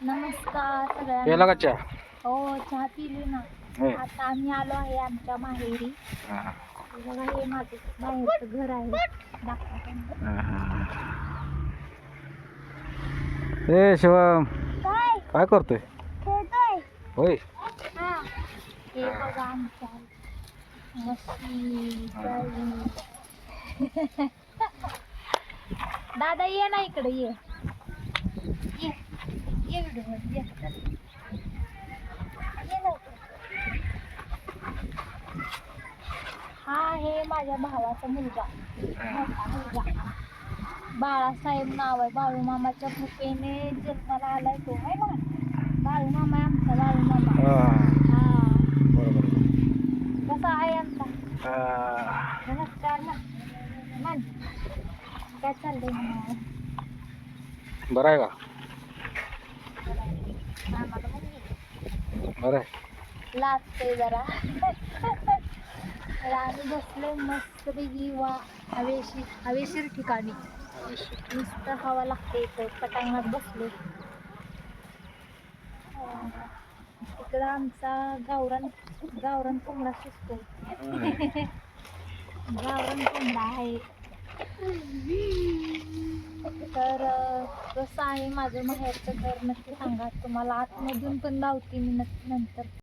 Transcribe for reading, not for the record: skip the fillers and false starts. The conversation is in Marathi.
नमस्कार केला सगळ्यांना. का चहा? हो चहा पिली ना. होय. आता आम्ही आलो आहे आमच्या माहेरी. हा. बघा हे माझं माहेरचं घर आहे. ए शिवम, काय काय करतोय? खेळतोय? होय. हा हे बघा आमच्या म्हशी गाई. दादा ये ना इकडे ये ये ये व्हिडिओ ये लवकर. हा आहे माझ्या भावाचा मुलगा, मोठा मुलगा. बाळासाहेब नाव आहे. बाळूमामाच्या कृपेने जन्माला आलाय तो आहे ना. बाळूमामा आहे आमचा बाळूमामा. हा बरोबर. कसा आहे आमचा? नमस्कार ना मन. काय चाललंय म्हणा? बरं आहे का? आम्हाला म्हणली बरं आहे. लागतंय जरा. तर आम्ही बसलोय मस्तपैकी हवेशीर ठिकाणी. नुसतं हवा लागते इथं पटांगणात बसलो. इकडं आमचा गावरान कोंबडा शिजतो. गावरान कोंबडा आहे. तर कसं आहे माझं माहेरचं घर नक्की सांगा. तुम्हाला आतमधून पण लावते मी नंतर.